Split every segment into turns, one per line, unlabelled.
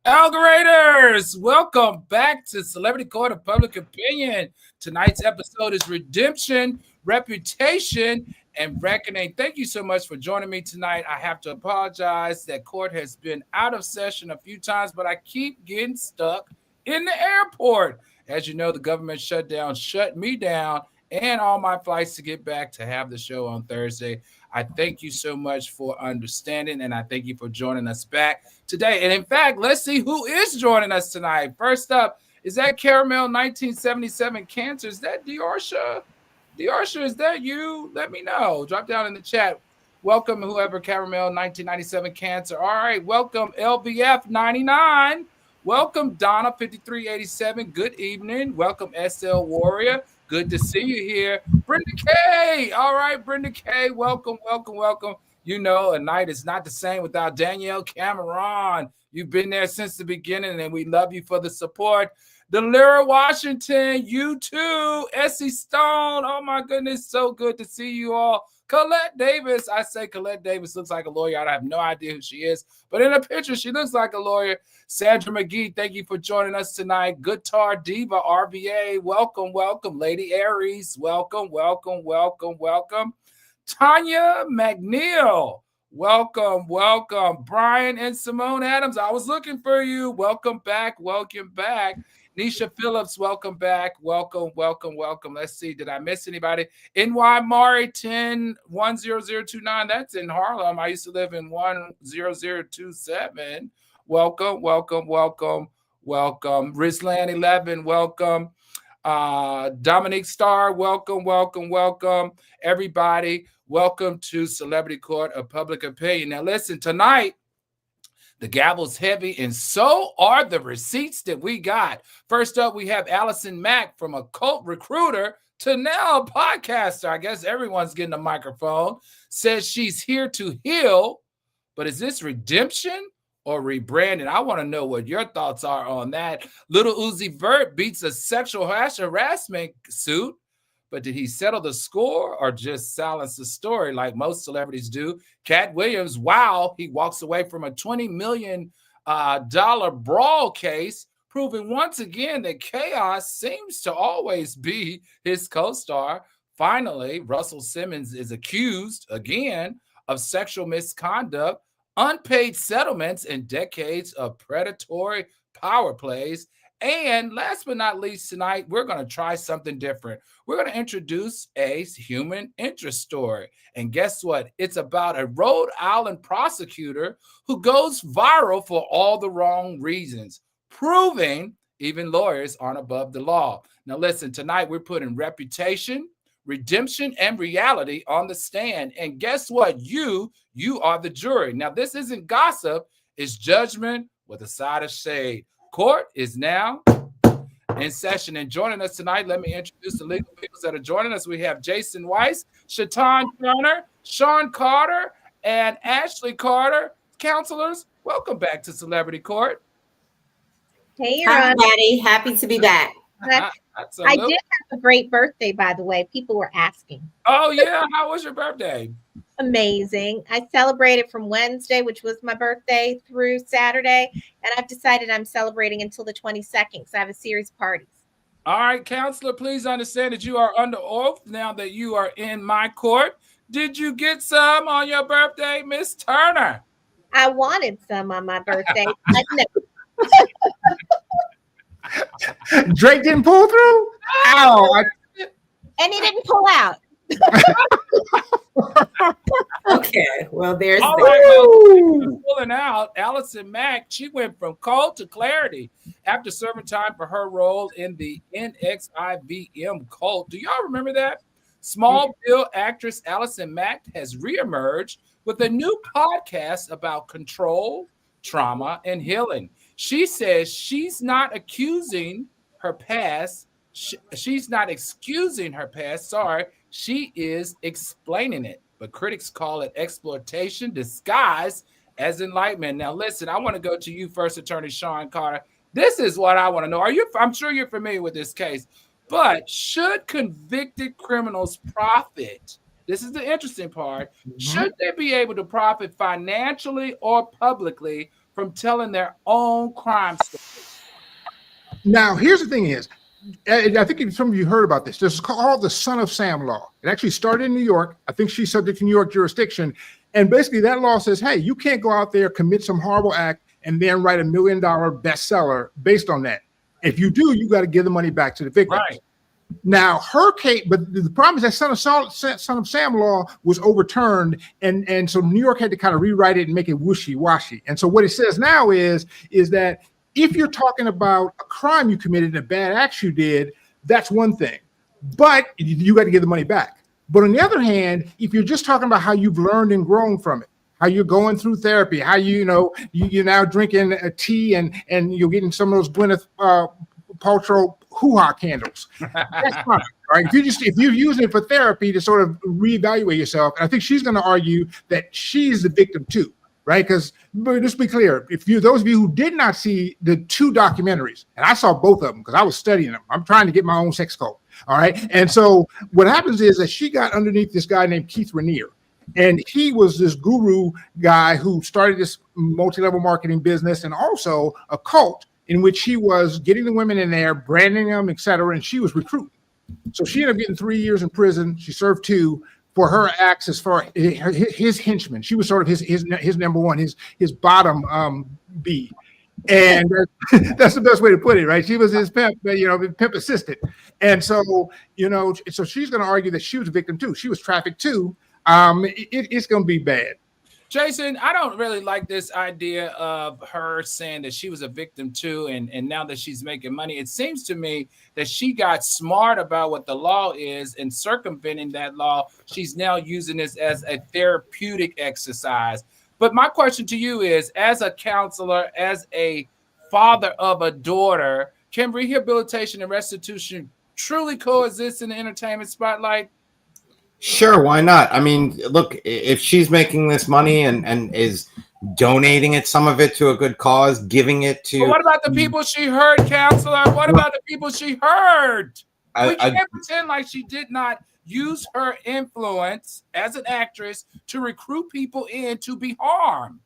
Algoriters, welcome back to Celebrity Court of Public Opinion. Tonight's episode is Redemption, Reputation, and Reckoning. Thank you so much for joining me tonight. I have to apologize that court has been out of session a few times, but I keep getting stuck in the airport. As you know, the government shutdown shut me down and all my flights to get back to have the show on Thursday. I thank you so much for understanding, and I thank you for joining us back today. And in fact, let's see who is joining us tonight. First up, is that Caramel 1977 Cancer? Is that Diarsha? Diarsha, is that you? Let me know. Drop down in the chat. Welcome, whoever, Caramel 1997 Cancer. All right, welcome, LBF 99. Welcome, Donna 5387. Good evening. Welcome, SL Warrior. Good to see you here. Brenda K. All right, Brenda K. Welcome, welcome, welcome. You know, a night is not the same without Danielle Cameron. You've been there since the beginning, and we love you for the support. Delira Washington, you too. Essie Stone. Oh, my goodness. So good to see you all. Colette Davis. I say Colette Davis looks like a lawyer. I have no idea who she is, but in a picture, she looks like a lawyer. Sandra McGee, thank you for joining us tonight. Guitar Diva, RBA, welcome, welcome. Lady Aries, welcome, welcome, welcome, welcome. Tanya McNeil, welcome, welcome. Brian and Simone Adams, I was looking for you. Welcome back, welcome back. Nisha Phillips, welcome back. Welcome, welcome, welcome. Let's see. Did I miss anybody? NY Mari 10029. That's in Harlem. I used to live in 10027. Welcome, welcome, welcome, welcome. Rizlan 11, welcome. Dominique Starr, welcome, welcome, welcome. Everybody, welcome to Celebrity Court of Public Opinion. Now, listen, tonight, the gavel's heavy, and so are the receipts that we got. First up, we have Allison Mack, from a cult recruiter to now a podcaster. I guess everyone's getting a microphone. Says she's here to heal, but is this redemption or rebranding? I want to know what your thoughts are on that. Little Uzi Vert beats a sexual harassment suit, but did he settle the score or just silence the story like most celebrities do? Katt Williams, wow, he walks away from a $20 million brawl case, proving once again that chaos seems to always be his co-star. Finally, Russell Simmons is accused again of sexual misconduct, unpaid settlements, and decades of predatory power plays. And last but not least, tonight, we're going to try something different. We're going to introduce a human interest story. And guess what? It's about a Rhode Island prosecutor who goes viral for all the wrong reasons, proving even lawyers aren't above the law. Now, listen, tonight we're putting reputation, redemption, and reality on the stand. And guess what? You are the jury. Now, this isn't gossip. It's judgment with a side of shade. Court is now in session. And joining us tonight, let me introduce the legal people that are joining us. We have Jason Weiss, Shatan Turner, Sean Carter, and Ashley Carter. Counselors, welcome back to Celebrity Court.
Hey,
Hi, Maddie. Happy to be back.
I did have a great birthday, by the way. People were asking.
Oh, yeah. How was your birthday?
Amazing. I celebrated from Wednesday, which was my birthday, through Saturday. And I've decided I'm celebrating until the 22nd because I have a series of parties.
All right, counselor, please understand that you are under oath now that you are in my court. Did you get some on your birthday, Miss Turner?
I wanted some on my birthday. But no.
Drake didn't pull through? Ow.
And he didn't pull out.
Okay, well, there's
All
that.
right, well, pulling out, Allison Mack, she went from cold to clarity after serving time for her role in the NXIVM cult. Do y'all remember that? Small bill actress Allison Mack has reemerged with a new podcast about control, trauma, and healing. She says she's not accusing her past. She's not excusing her past. Sorry, she is explaining it. But critics call it exploitation disguised as enlightenment. Now, listen, I want to go to you first, Attorney Sean Carter. This is what I want to know. I'm sure you're familiar with this case, but should convicted criminals profit? This is the interesting part. Should they be able to profit financially or publicly from telling their own crime story?
Now, here's the thing is, I think some of you heard about this. This is called the Son of Sam law. It actually started in New York. I think she's subject to New York jurisdiction. And basically that law says, hey, you can't go out there, commit some horrible act, and then write $1 million bestseller based on that. If you do, you got to give the money back to the victims.
Right.
Now, her case, but the problem is that Son of Sam law was overturned, and so New York had to kind of rewrite it and make it wishy-washy. And so what it says now is that if you're talking about a crime you committed and a bad act you did, that's one thing, but you got to give the money back. But on the other hand, if you're just talking about how you've learned and grown from it, how you're going through therapy, how you're now drinking a tea and you're getting some of those Gwyneth Paltrow hoo-ha candles, that's fine. Right? If you're using it for therapy to sort of reevaluate yourself, and I think she's going to argue that she's the victim too. Right, because just be clear, those of you who did not see the 2 documentaries, and I saw both of them because I was studying them. I'm trying to get my own sex cult. All right, and so what happens is that she got underneath this guy named Keith Raniere, and he was this guru guy who started this multi-level marketing business and also a cult in which he was getting the women in there, branding them, et cetera, and she was recruiting. So she ended up getting 3 years in prison. She served 2. For her acts as far his henchman. She was sort of his number one, his bottom B. And that's the best way to put it, right? She was his pimp, pimp assistant. And so, so she's going to argue that she was a victim too. She was trafficked too. It's going to be bad.
Jason, I don't really like this idea of her saying that she was a victim too, and now that she's making money, it seems to me that she got smart about what the law is and circumventing that law. She's now using this as a therapeutic exercise. But my question to you is, as a counselor, as a father of a daughter, can rehabilitation and restitution truly coexist in the entertainment spotlight?
Sure, why not? I mean, look, if she's making this money and is donating some of it to a good cause, giving it to...
But what about the people she hurt, counselor? What about the people she hurt? We can't pretend like she did not use her influence as an actress to recruit people in to be harmed.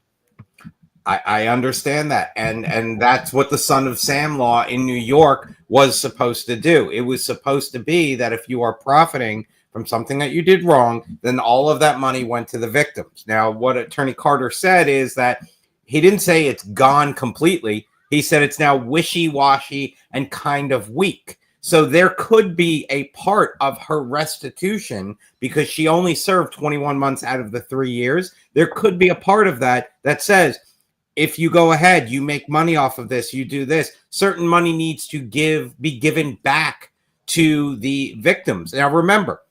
I understand that. And that's what the Son of Sam law in New York was supposed to do. It was supposed to be that if you are profiting from something that you did wrong, then all of that money went to the victims. Now, what Attorney Carter said is that he didn't say it's gone completely. He said it's now wishy-washy and kind of weak. So there could be a part of her restitution, because she only served 21 months out of the 3 years. There could be a part of that says, if you go ahead, you make money off of this, you do this, certain money needs to be given back to the victims. Now, remember,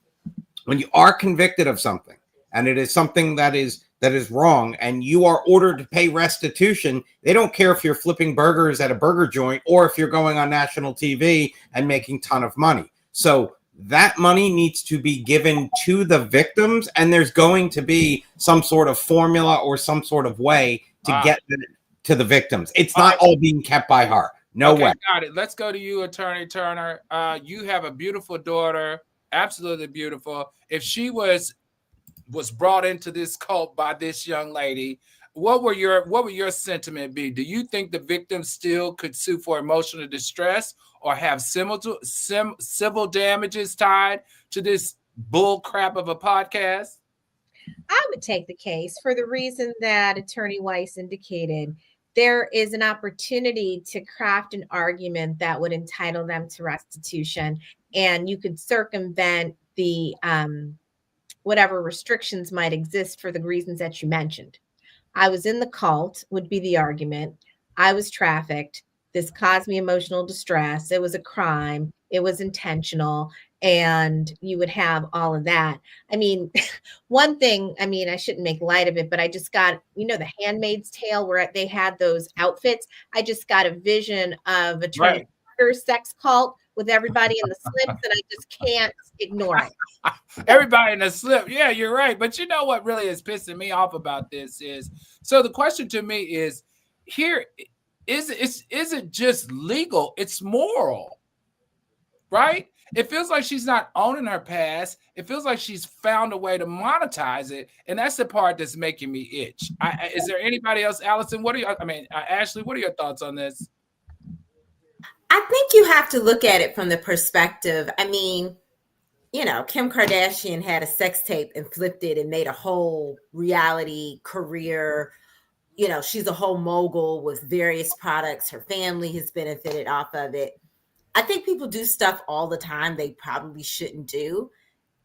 when you are convicted of something and it is something that is wrong and you are ordered to pay restitution, they don't care if you're flipping burgers at a burger joint or if you're going on national TV and making a ton of money. So that money needs to be given to the victims, and there's going to be some sort of formula or some sort of way to get to the victims. It's not all being kept by her. No way.
Got it. Let's go to you, Attorney Turner. You have a beautiful daughter. Absolutely beautiful. If she was brought into this cult by this young lady, what would your sentiment be? Do you think the victim still could sue for emotional distress or have civil damages tied to this bull crap of a podcast?
I would take the case for the reason that Attorney Weiss indicated. There is an opportunity to craft an argument that would entitle them to restitution, and you could circumvent the whatever restrictions might exist for the reasons that you mentioned. I was in the cult, would be the argument. I was trafficked. This caused me emotional distress. It was a crime. It was intentional. And you would have all of that. I mean, one thing, I mean, I shouldn't make light of it, but I just got, the Handmaid's Tale where they had those outfits. I just got a vision of a transgender sex cult with everybody in the slips, and I just can't ignore it.
Everybody in the slip. Yeah, you're right. But you know what really is pissing me off about this is, so the question to me is, here, is it just legal? It's moral, right? It feels like she's not owning her past. It feels like she's found a way to monetize it. And that's the part that's making me itch. Is there anybody else? Allison, Ashley, what are your thoughts on this?
I think you have to look at it from the perspective. I mean, Kim Kardashian had a sex tape and flipped it and made a whole reality career. She's a whole mogul with various products. Her family has benefited off of it. I think people do stuff all the time they probably shouldn't do.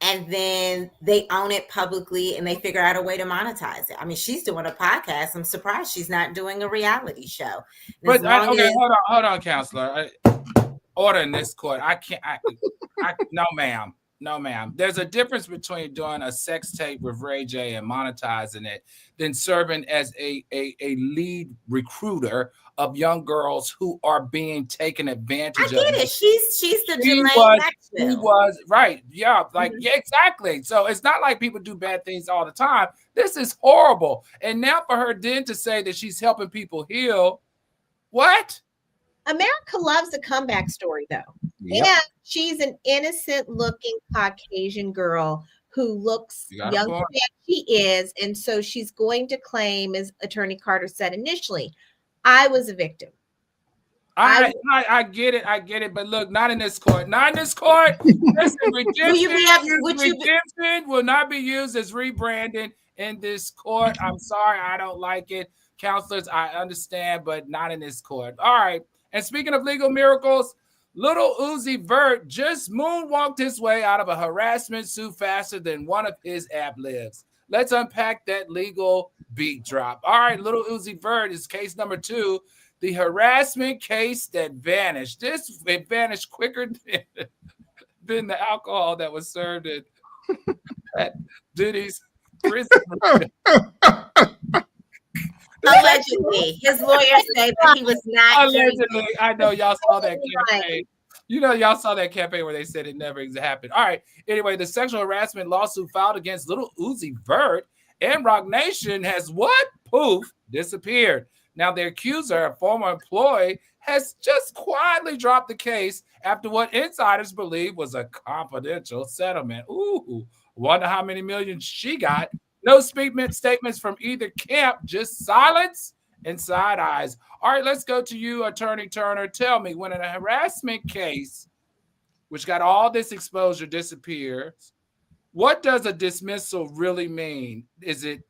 And then they own it publicly and they figure out a way to monetize it. I mean, she's doing a podcast. I'm surprised she's not doing a reality show.
But hold on, counselor. Order in this court. I can't. No, ma'am. No, ma'am. There's a difference between doing a sex tape with Ray J and monetizing it than serving as a lead recruiter of young girls who are being taken advantage of.
I get it. She's the Jermaine Maxwell.
She was right. Yeah, yeah, exactly. So it's not like people do bad things all the time. This is horrible. And now for her then to say that she's helping people heal, what?
America loves a comeback story, though.
Yep.
And she's an innocent-looking Caucasian girl who looks younger than she is, and so she's going to claim, as Attorney Carter said initially, I was a victim.
I get it, but look, not in this court. Not in this court. Listen, redemption will not be used as rebranding in this court. I'm sorry, I don't like it. Counselors, I understand, but not in this court. All right. And speaking of legal miracles, Little Uzi Vert just moonwalked his way out of a harassment suit faster than one of his ad-libs. Let's unpack that legal beat drop. All right, Little Uzi Vert is case number 2, the harassment case that vanished. It vanished quicker than the alcohol that was served at Diddy's prison.
Allegedly, his lawyers say that he was not.
Allegedly, I know y'all saw that campaign. Y'all saw that campaign where they said it never happened. All right. Anyway, the sexual harassment lawsuit filed against Little Uzi Vert and Roc Nation has what? Poof, disappeared. Now, the accuser, a former employee, has just quietly dropped the case after what insiders believe was a confidential settlement. Ooh, wonder how many millions she got. No statements from either camp, just silence and side eyes. All right, let's go to you, Attorney Turner. Tell me, when a harassment case, which got all this exposure, disappears, what does a dismissal really mean? Is it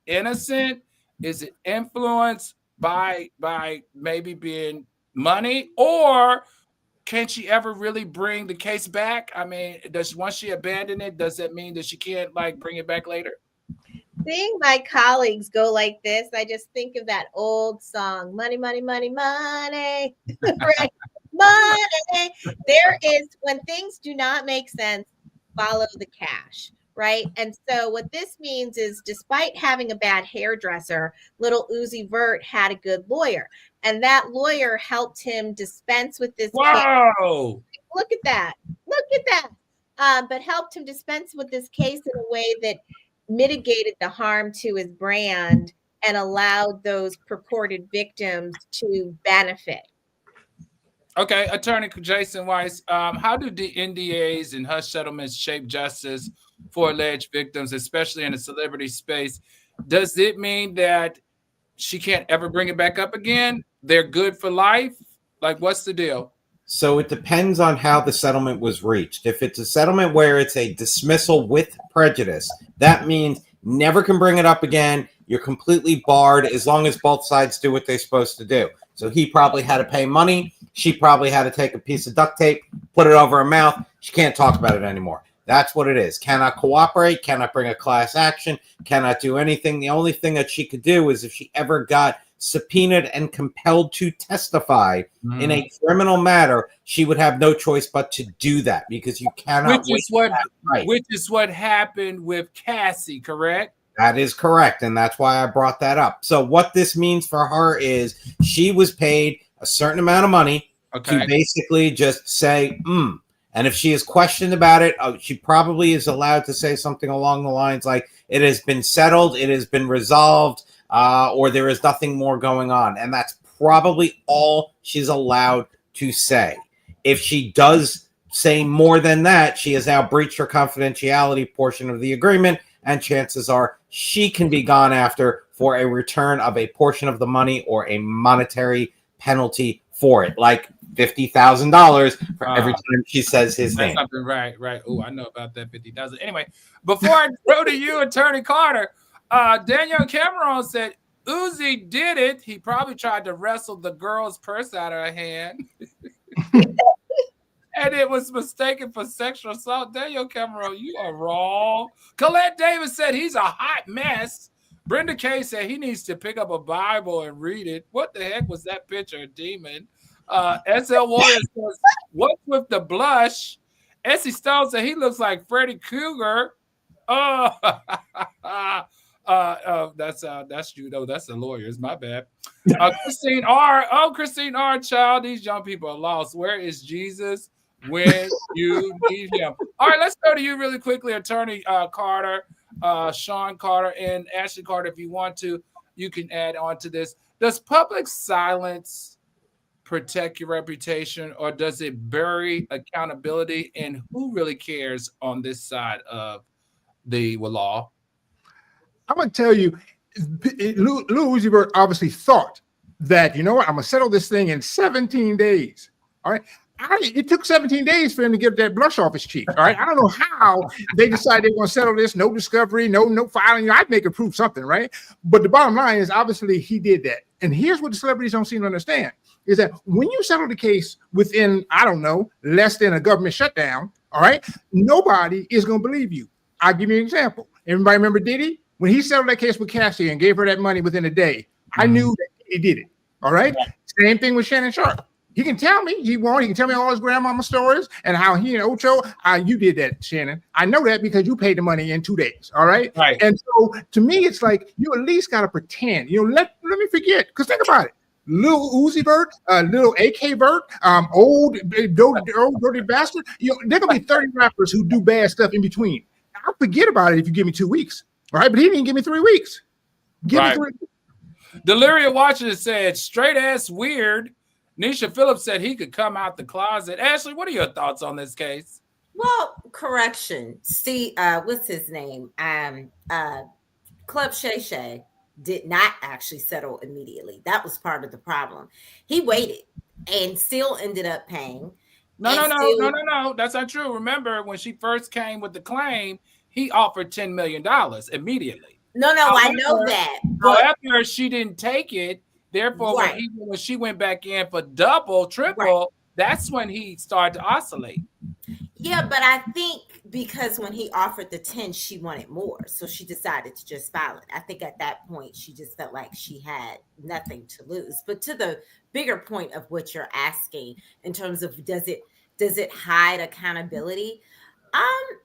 innocent? Is it influenced by maybe being money? Or can she ever really bring the case back? I mean, once she abandon it, does that mean that she can't bring it back later?
Seeing my colleagues go like this, I just think of that old song, money, money, money, money, right? Money. There is, when things do not make sense, follow the cash, right? And so what this means is, despite having a bad hairdresser, Little Uzi Vert had a good lawyer, and that lawyer helped him dispense with this.
Whoa!
Case. Look at that. But helped him dispense with this case in a way that mitigated the harm to his brand and allowed those purported victims to benefit.
Okay, Attorney Jason Weiss, how do the NDAs and hush settlements shape justice for alleged victims, especially in the celebrity space? Does it mean that she can't ever bring it back up again? They're good for life? What's the deal?
So it depends on how the settlement was reached. If it's a settlement where it's a dismissal with prejudice, that means never can bring it up again. You're completely barred as long as both sides do what they're supposed to do. So he probably had to pay money. She probably had to take a piece of duct tape, put it over her mouth. She can't talk about it anymore. That's what it is. Cannot cooperate, cannot bring a class action, cannot do anything. The only thing that she could do is if she ever got subpoenaed and compelled to testify in a criminal matter, she would have no choice but to do that, because you cannot.
Which is what happened with Cassie, correct?
That is correct, and that's why I brought that up. So what this means for her is she was paid a certain amount of money to basically just say, And if she is questioned about it, she probably is allowed to say something along the lines like, it has been settled, it has been resolved, or there is nothing more going on. And that's probably all she's allowed to say. If she does say more than that, she has now breached her confidentiality portion of the agreement, and chances are she can be gone after for a return of a portion of the money or a monetary penalty for it, like $50,000 for every time she says his name.
Something right. Oh, I know about that 50,000. Anyway, before I go to you, Attorney Carter, Danielle Cameron said Uzi did it. He probably tried to wrestle the girl's purse out of her hand. And it was mistaken for sexual assault. Danielle Cameron, you are wrong. Colette Davis said he's a hot mess. Brenda Kay said he needs to pick up a Bible and read it. What the heck was that picture? A demon. SL Warrior says, what's with the blush? Essie Stone said he looks like Freddy Krueger. That's you though. That's the lawyers. My bad. Christine R. Christine R. Child. These young people are lost. Where is Jesus when you need him? All right, let's go to you really quickly, Attorney Carter, Sean Carter, and Ashley Carter. If you want to, you can add on to this. Does public silence protect your reputation, or does it bury accountability? And who really cares on this side of the law?
I'm going to tell you, Lil Uzi Vert obviously thought that, you know what, I'm going to settle this thing in 17 days. All right. It took 17 days for him to get that blush off his cheek. All right. I don't know how they decided they were going to settle this. No discovery, no filing. I'd make it prove something, right? But the bottom line is obviously he did that. And here's what the celebrities don't seem to understand is that when you settle the case within, I don't know, less than a government shutdown, all right, nobody is going to believe you. I'll give you an example. Everybody remember Diddy? When he settled that case with Cassie and gave her that money within a day, I knew that he did it. All right. Same thing with Shannon Sharp. He can tell me he can tell me all his grandmama stories and how he and Ocho, you did that, Shannon. I know that because you paid the money in 2 days. All right.
Right.
And so to me, it's like you at least got to pretend. You know, let me forget. Because think about it. Little Uzi Vert, little AK Vert, old dirty bastard. You know, there gonna be 30 rappers who do bad stuff in between. I'll forget about it if you give me 2 weeks. All right, but he didn't give me 3 weeks. Give me 3 weeks.
Deliria Washington said, straight ass weird. Nisha Phillips said he could come out the closet. Ashley, what are your thoughts on this case?
Well, correction. See, what's his name? Club Shay Shay did not actually settle immediately. That was part of the problem. He waited and still ended up paying.
No. That's not true. Remember, when she first came with the claim, he offered $10 million immediately.
No, I know that.
However, she didn't take it. Therefore, when she went back in for double, triple, that's when he started to oscillate.
Yeah, but I think because when he offered the 10, she wanted more. So she decided to just file it. I think at that point, she just felt like she had nothing to lose. But to the bigger point of what you're asking in terms of does it hide accountability?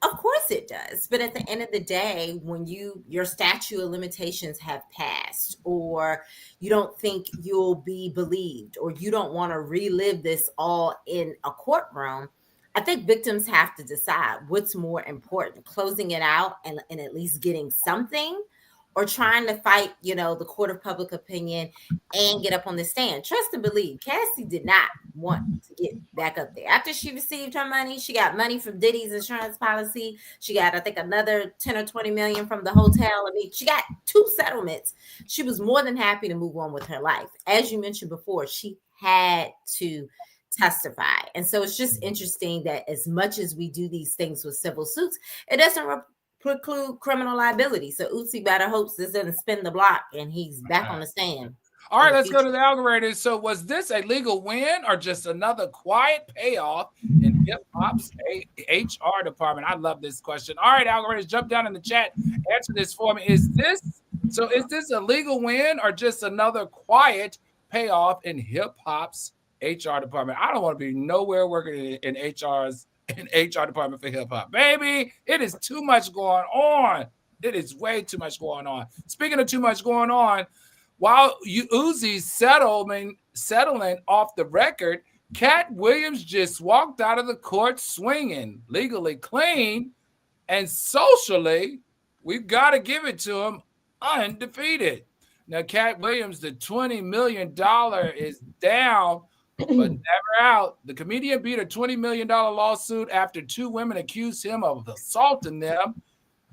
Of course it does. But at the end of the day, when your statute of limitations have passed, or you don't think you'll be believed, or you don't want to relive this all in a courtroom, I think victims have to decide what's more important, closing it out and at least getting something, or trying to fight, the court of public opinion and get up on the stand. Trust and believe, Cassie did not want to get back up there. After she received her money, she got money from Diddy's insurance policy. She got, I think, another 10 or 20 million from the hotel. I mean, she got 2 settlements. She was more than happy to move on with her life. As you mentioned before, she had to testify. And so it's just interesting that as much as we do these things with civil suits, it doesn't preclude criminal liability. So Uzi better hopes this doesn't spin the block and he's back on the stand.
All right, let's go to the algorithm. So was this a legal win or just another quiet payoff in hip hop's HR department? I love this question. All right, algorithms, jump down in the chat. Answer this for me. Is this a legal win or just another quiet payoff in hip hop's HR department? I don't want to be nowhere working in HR department for hip hop. Baby, it is too much going on. It is way too much going on. Speaking of too much going on, while Uzi's settling off the record, Katt Williams just walked out of the court swinging, legally clean, and socially, we've got to give it to him, undefeated. Now, Katt Williams, the $20 million is down, but never out. The comedian beat a $20 million lawsuit after two women accused him of assaulting them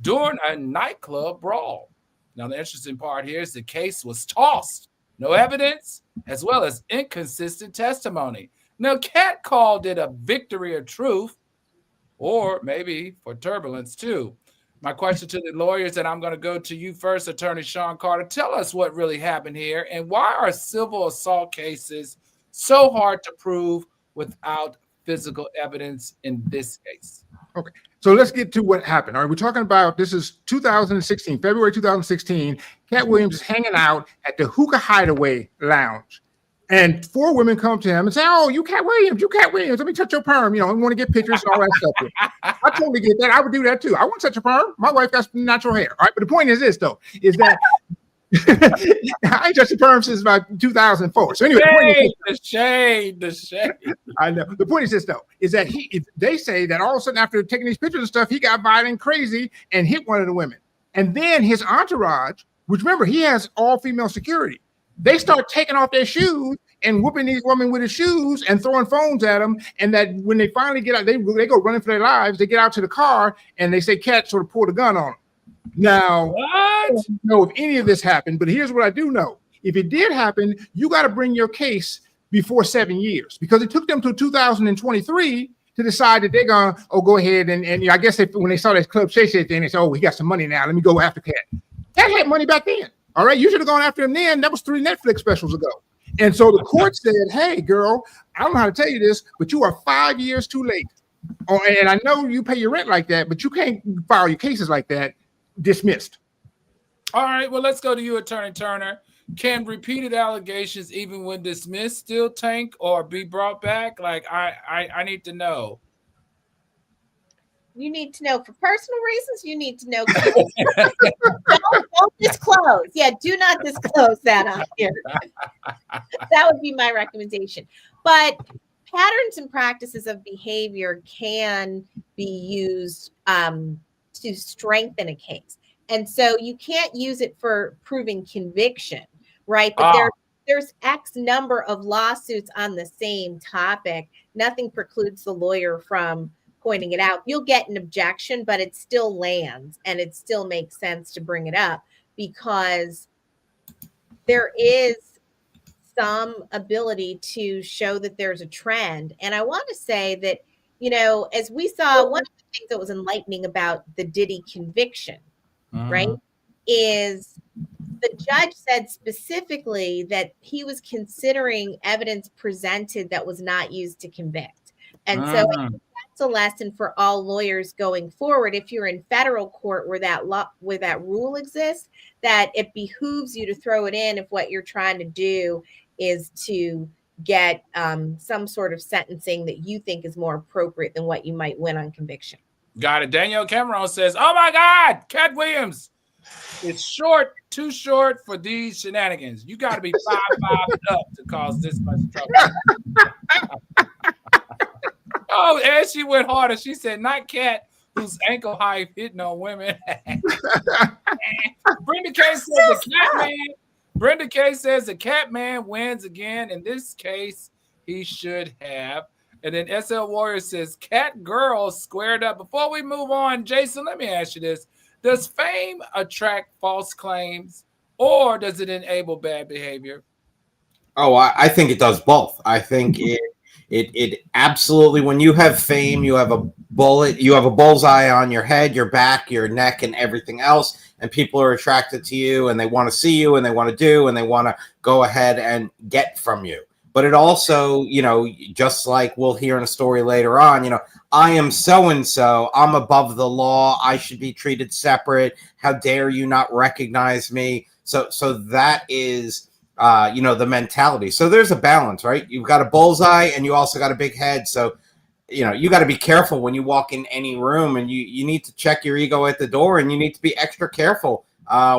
during a nightclub brawl. Now, the interesting part here is the case was tossed. No evidence, as well as inconsistent testimony. Now, Katt called it a victory of truth, or maybe for turbulence, too. My question to the lawyers, and I'm going to go to you first, Attorney Sean Carter. Tell us what really happened here, and why are civil assault cases so hard to prove without physical evidence in this case?
Okay. So let's get to what happened. All right, we're talking about, this is 2016, February 2016. Katt Williams is hanging out at the Hookah Hideaway Lounge. And four women come to him and say, "Oh, you Katt Williams, let me touch your perm. I want to get pictures and all that stuff." I totally get that. I would do that too. I want to touch your perm. My wife got natural hair. All right, but the point is this, though, is that I ain't touched the perm since about 2004. So anyway,
the shade.
I know. The point is this, though, is that they say that all of a sudden after taking these pictures and stuff, he got violent and crazy and hit one of the women. And then his entourage, which remember, he has all female security, they start taking off their shoes and whooping these women with his shoes and throwing phones at them. And that when they finally get out, they go running for their lives. They get out to the car and they say Katt sort of pulled a gun on them. Now, I don't know if any of this happened, but here's what I do know. If it did happen, you got to bring your case before 7 years, because it took them to 2023 to decide that they're going to, go ahead. And I guess when they saw that Club Shay Shay thing, they said, he got some money now. Let me go after Katt. Katt had money back then. All right. You should have gone after him then. That was 3 Netflix specials ago. And so the court said, "Hey, girl, I don't know how to tell you this, but you are 5 years too late. And I know you pay your rent like that, but you can't file your cases like that. Dismissed."
All right, well, let's go to you, Attorney Turner. Can repeated allegations, even when dismissed, still tank or be brought back? Like, I need to know.
You need to know for personal reasons. You need to know. Don't disclose. Yeah, do not disclose that out here. That would be my recommendation. But patterns and practices of behavior can be used to strengthen a case. And so you can't use it for proving conviction, right? But there's X number of lawsuits on the same topic. Nothing precludes the lawyer from pointing it out. You'll get an objection, but it still lands and it still makes sense to bring it up because there is some ability to show that there's a trend. And I want to say that, as we saw, one of the things that was enlightening about the Diddy conviction, right, is the judge said specifically that he was considering evidence presented that was not used to convict. And so I think that's a lesson for all lawyers going forward. If you're in federal court where that rule exists, that it behooves you to throw it in if what you're trying to do is to get some sort of sentencing that you think is more appropriate than what you might win on conviction.
Got it. Danielle Cameron says, "Oh my God, Katt Williams, it's too short for these shenanigans. You got to be 5'5" up to cause this much trouble." Oh, and she went harder. She said, "Not Katt, whose ankle height hitting on women." Brenda K says the Katt man wins again. In this case, he should have. And then SL Warrior says, "Katt girl squared up." Before we move on, Jason, let me ask you this. Does fame attract false claims or does it enable bad behavior?
Oh, I think it does both. I think It absolutely, when you have fame, you have a bullet, you have a bullseye on your head, your back, your neck, and everything else, and people are attracted to you, and they want to see you, and they want to do, and they want to go ahead and get from you. But it also, just like we'll hear in a story later on, I am so and so, I'm above the law, I should be treated separate. How dare you not recognize me? So that is the mentality. So there's a balance, right? You've got a bullseye and you also got a big head. So, you got to be careful when you walk in any room, and you need to check your ego at the door, and you need to be extra careful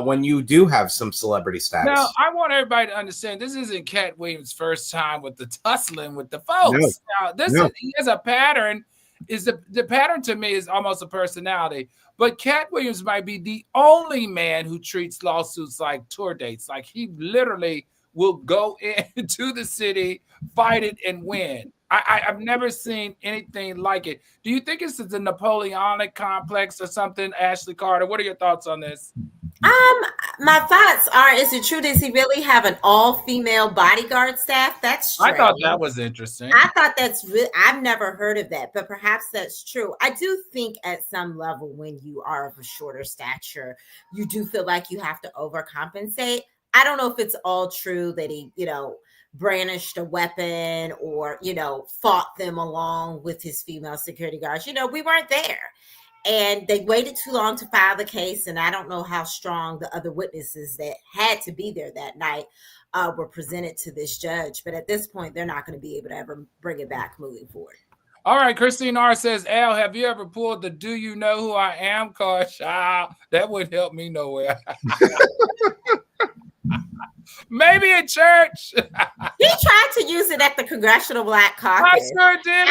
when you do have some celebrity status.
Now, I want everybody to understand this isn't Katt Williams' first time with the tussling with the folks.
No.
Now, he has a pattern. Is the pattern to me is almost a personality. But Katt Williams might be the only man who treats lawsuits like tour dates. Like, he literally will go into the city, fight it, and win. I've never seen anything like it. Do you think it's the Napoleonic complex or something, Ashley Carter? What are your thoughts on this?
My thoughts are: is it true? Does he really have an all-female bodyguard staff? That's strange.
I thought that was interesting.
I thought that's really, I've never heard of that, but perhaps that's true. I do think at some level, when you are of a shorter stature, you do feel like you have to overcompensate. I don't know if it's all true that he, brandished a weapon or, fought them along with his female security guards. We weren't there. And they waited too long to file the case. And I don't know how strong the other witnesses that had to be there that night were presented to this judge. But at this point, they're not going to be able to ever bring it back moving forward.
All right. Christine R. says, Al, have you ever pulled the "Do you know who I am" card? Child, that wouldn't help me nowhere. Maybe in church.
He tried to use it at the Congressional Black Caucus.
I sure did.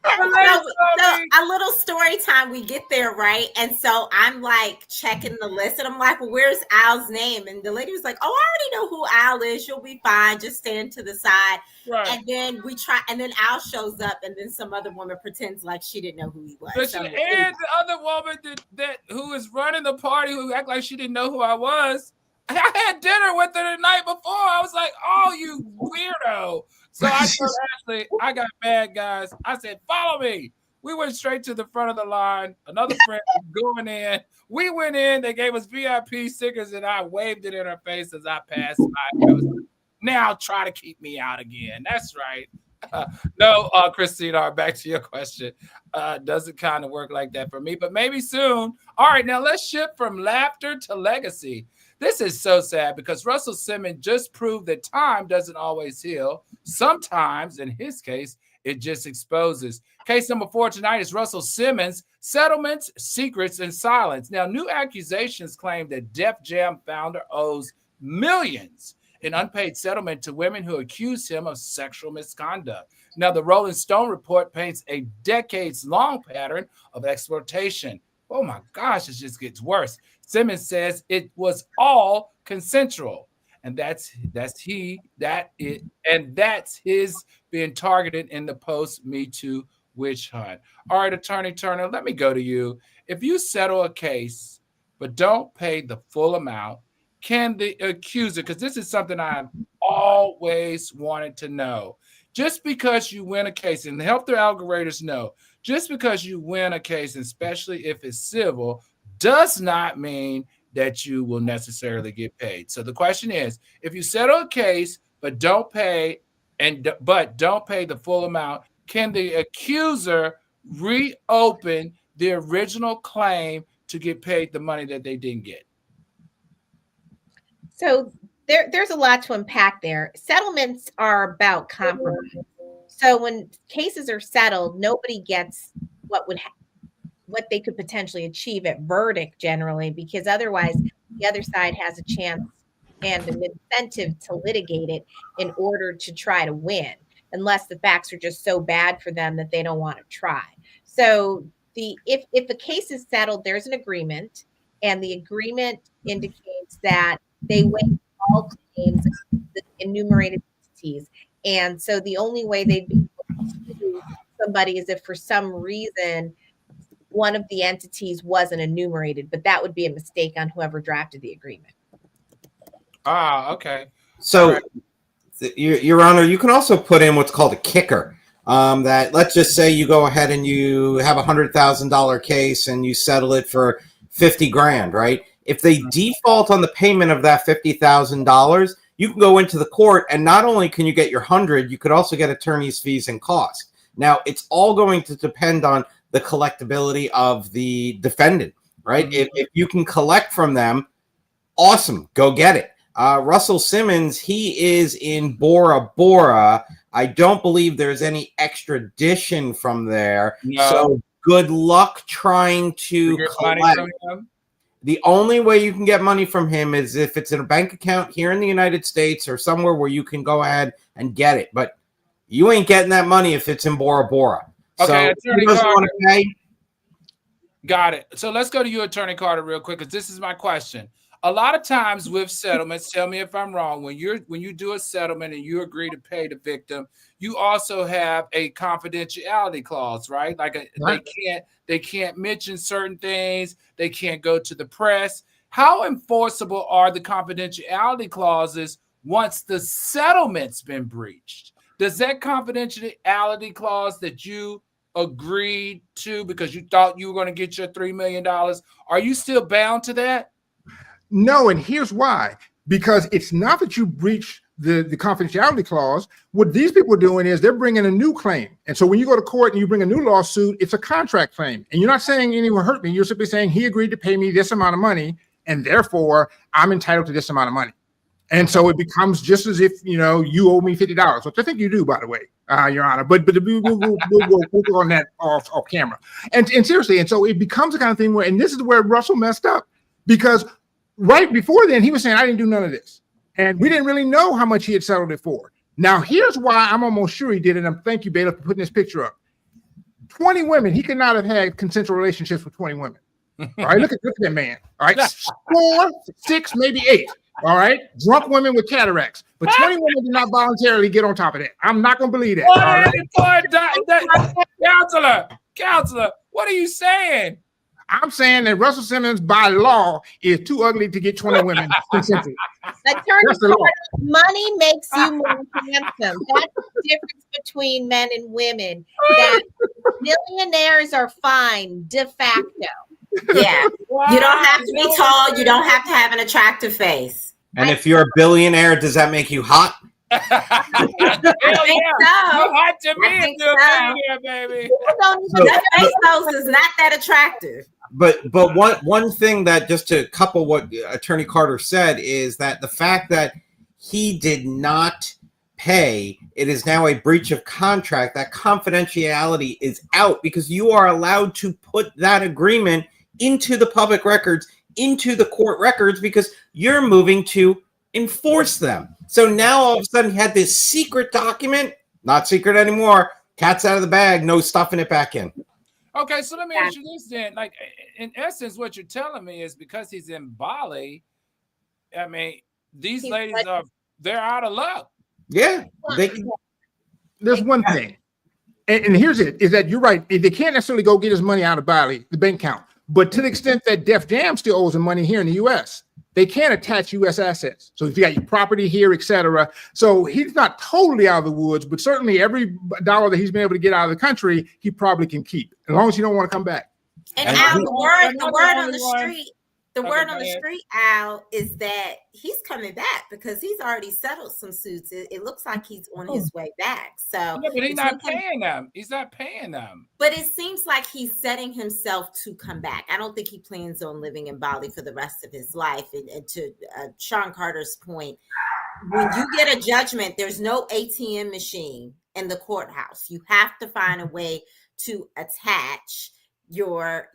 So a little story time. We get there, right? And so I'm like checking the list, and I'm like, well, where's Al's name? And the lady was like, oh, I already know who Al is. You'll be fine. Just stand to the side.
Right.
And then we try, and then Al shows up, and then some other woman pretends like she didn't know who he was.
And the other woman that who is running the party, who act like she didn't know who I was. I had dinner with her the night before. I was like, oh, you weirdo. So I told Ashley, I got mad, guys. I said, follow me. We went straight to the front of the line. Another friend was going in. We went in. They gave us VIP stickers, and I waved it in her face as I passed by. I was like, now try to keep me out again. That's right. No, Christine, back to your question. Doesn't kind of work like that for me, but maybe soon. All right, now let's shift from laughter to legacy. This is so sad because Russell Simmons just proved that time doesn't always heal. Sometimes, in his case, it just exposes. Case number 4 tonight is Russell Simmons, settlements, secrets, and silence. Now, new accusations claim that Def Jam founder owes millions in unpaid settlement to women who accuse him of sexual misconduct. Now, the Rolling Stone report paints a decades-long pattern of exploitation. Oh my gosh, it just gets worse. Simmons says it was all consensual, and that's his being targeted in the post-Me Too witch hunt. All right, Attorney Turner, let me go to you. If you settle a case but don't pay the full amount, can the accuser, because this is something I've always wanted to know, just because you win a case, and help their algorithms know, just because you win a case, especially if it's civil, does not mean that you will necessarily get paid. So the question is, if you settle a case but don't pay the full amount, can the accuser reopen the original claim to get paid the money that they didn't get?
So there's a lot to unpack there. Settlements are about compromise. So when cases are settled, nobody gets what they could potentially achieve at verdict generally, because otherwise the other side has a chance and an incentive to litigate it in order to try to win, unless the facts are just so bad for them that they don't want to try. So if a case is settled, there's an agreement, and the agreement indicates that they waive all claims of the enumerated entities. And so the only way they'd be able to sue somebody is if for some reason one of the entities wasn't enumerated, but that would be a mistake on whoever drafted the agreement.
Ah, okay.
So Your Honor, you can also put in what's called a kicker. That let's just say you go ahead and you have $100,000 case and you settle it for 50 grand, right? If they default on the payment of that $50,000, you can go into the court and not only can you get your 100, you could also get attorney's fees and costs. Now, it's all going to depend on the collectability of the defendant, right? If you can collect from them, awesome, go get it. Russell Simmons, he is in Bora Bora. I don't believe there's any extradition from there.
No.
So good luck trying to collect. The only way you can get money from him is if it's in a bank account here in the United States or somewhere where you can go ahead and get it. But you ain't getting that money if it's in Bora Bora.
Okay,
so he doesn't want to pay.
Got it. So let's go to you, Attorney Carter, real quick, because this is my question. A lot of times with settlements, tell me if I'm wrong, when you do a settlement and you agree to pay the victim, you also have a confidentiality clause, right? Like they can't mention certain things, they can't go to the press. How enforceable are the confidentiality clauses once the settlement's been breached? Does that confidentiality clause that you agreed to because you thought you were going to get your $3 million, are you still bound to that?
No, and here's why. Because it's not that you breach the confidentiality clause. What these people are doing is they're bringing a new claim. And so when you go to court and you bring a new lawsuit, it's a contract claim. And you're not saying anyone hurt me. You're simply saying he agreed to pay me this amount of money, and therefore I'm entitled to this amount of money. And so it becomes just as if, you owe me $50, which I think you do, by the way, Your Honor. But we'll go on that off camera. And seriously, and so it becomes the kind of thing where, and this is where Russell messed up, because right before then, he was saying, I didn't do none of this. And we didn't really know how much he had settled it for. Now, here's why I'm almost sure he did it. And thank you, Bailiff, for putting this picture up. 20 women. He could not have had consensual relationships with 20 women. All right, look at that man. All right, 4, 6, maybe 8. All right, drunk women with cataracts. But 20 women did not voluntarily get on top of that. I'm not going to believe that.
Counselor, what are you saying?
I'm saying that Russell Simmons, by law, is too ugly to get 20 women consensual.
Attorney, money makes you more handsome. That's the difference between men and women. That millionaires are fine de facto.
Yeah. Wow. You don't have to be tall. You don't have to have an attractive face.
And if you're a billionaire, does that make you hot?
Hell yeah. You're hot to me if you're a billionaire, baby.
That face is not that attractive.
But one thing that, just to couple what Attorney Carter said, is that the fact that he did not pay, it is now a breach of contract. That confidentiality is out because you are allowed to put that agreement into the public records, into the court records, because you're moving to enforce them. So now all of a sudden he had this secret document, not secret anymore. Cat's out of the bag, no stuffing it back in.
Okay, so let me ask you this then. Like, in essence, what you're telling me is because he's in Bali, I mean, these ladies they're out of luck.
Yeah.
There's one thing. And here's it, is that you're right. They can't necessarily go get his money out of Bali, the bank account. But to the extent that Def Jam still owes him money here in the U.S., they can attach U.S. assets. So if you got your property here, et cetera. So he's not totally out of the woods, but certainly every dollar that he's been able to get out of the country, he probably can keep, as long as you don't want to come back.
And Al, the word on the street, Al, is that he's coming back because he's already settled some suits. It looks like he's on his way back. So,
yeah, but he's not paying them. He's not paying them.
But it seems like he's setting himself to come back. I don't think he plans on living in Bali for the rest of his life. And to Sean Carter's point, when you get a judgment, there's no ATM machine in the courthouse. You have to find a way to attach your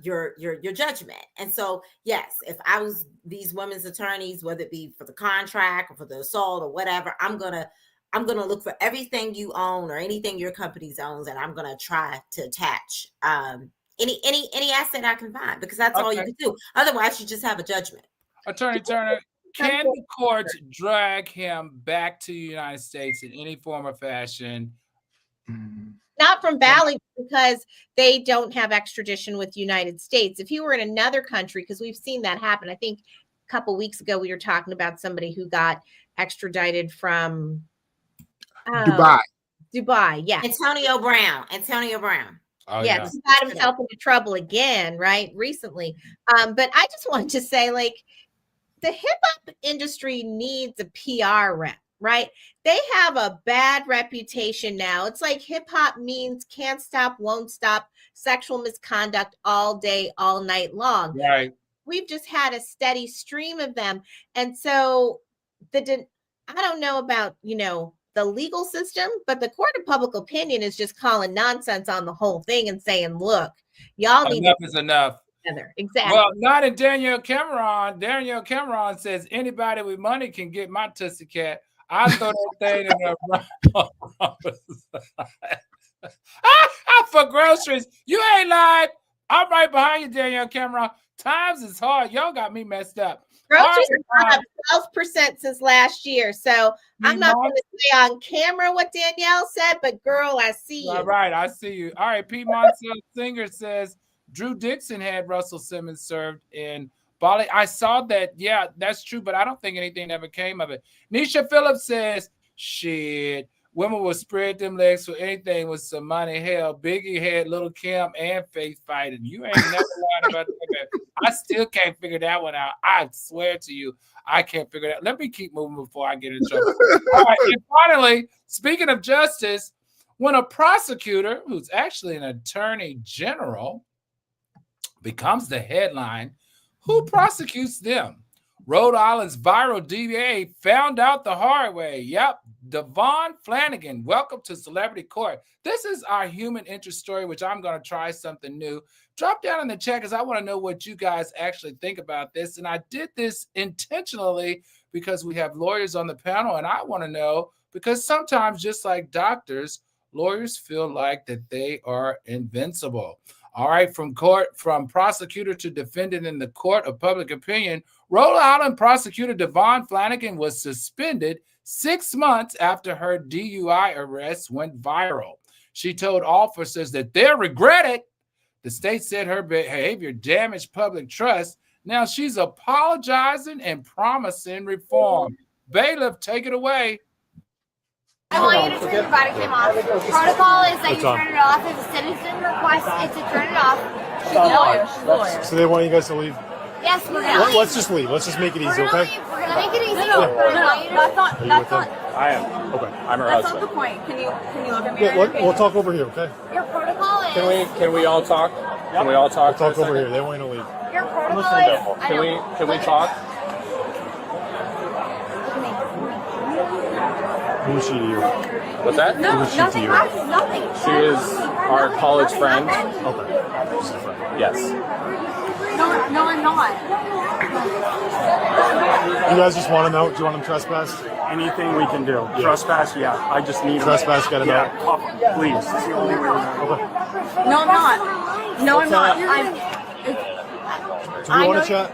judgment. And so, yes, if I was these women's attorneys, whether it be for the contract or for the assault or whatever, I'm gonna look for everything you own or anything your company owns, and I'm gonna try to attach any asset I can find, because that's all you can do. Otherwise, you just have a judgment.
Attorney Turner, can the courts drag him back to the United States in any form or fashion?
Not from Bali, because they don't have extradition with the United States. If he were in another country, because we've seen that happen. I think a couple weeks ago we were talking about somebody who got extradited from Dubai, yes.
Antonio Brown.
Oh,
Yes, he got himself into trouble again, right? Recently. But I just wanted to say, like, the hip-hop industry needs a PR rep, right? They have a bad reputation now. It's like hip-hop means can't stop, won't stop, sexual misconduct all day, all night long.
Right.
We've just had a steady stream of them. And so I don't know about, the legal system, but the court of public opinion is just calling nonsense on the whole thing and saying, look, y'all need
enough is enough.
together. Exactly.
Well, not in Danielle Cameron. Danielle Cameron says anybody with money can get my Tootsie Cat. I throw that thing in the for groceries. You ain't lied. I'm right behind you, Danielle Cameron. Times is hard. Y'all got me messed up.
Groceries are up 12% since last year. So I'm not going to say on camera what Danielle said, but girl, I see you.
All right, I see you. All right, P. Montel Singer says Drew Dixon had Russell Simmons served in Bali. I saw that. Yeah, that's true, but I don't think anything ever came of it. Nisha Phillips says, shit, women will spread them legs for anything with some money. Hell, Biggie had Little Kim and Faith fighting. You ain't never lied about that. I still can't figure that one out. I swear to you, I can't figure that. Let me keep moving before I get in trouble. All right, and finally, speaking of justice, when a prosecutor, who's actually an attorney general, becomes the headline, who prosecutes them? Rhode Island's viral DA found out the hard way. Yep, Devon Flanagan. Welcome to Celebrity Court. This is our human interest story, which I'm going to try something new. Drop down in the chat because I want to know what you guys actually think about this. And I did this intentionally because we have lawyers on the panel, and I want to know because sometimes, just like doctors, lawyers feel like that they are invincible. All right, from prosecutor to defendant in the court of public opinion, Rhode Island prosecutor Devon Flanagan was suspended 6 months after her DUI arrest went viral. She told officers that they regret it. The state said her behavior damaged public trust. Now she's apologizing and promising reform. Bailiff, take it away.
I want you to turn your body cam off. Protocol is that you turn it off. If a citizen requests it to turn it off, she's a lawyer.
So they want you guys to leave?
Yes, we're gonna leave.
Let's just leave. Let's just make it easy, okay?
We're gonna make it easy.
No, that's not.
I am. Okay.
I'm her husband. That's not the point. Can you look at me?
Yeah, we'll talk over here, okay?
Your protocol is.
Can we all talk? Can we all talk?
We'll talk over here. They want you to leave.
Your protocol is.
Can we talk?
Who is she to you?
What's that?
No, nothing. Nothing.
She is our college friend.
Okay. She's a friend.
Yes.
No, I'm not.
You guys just want them out? Do you want them trespassed?
Anything we can do. Yeah. Trespass, yeah. I just need
trespass. Get them out.
Please. It's the only way we're going.
Okay.
No, I'm not. No, I'm not.
Do you want to chat?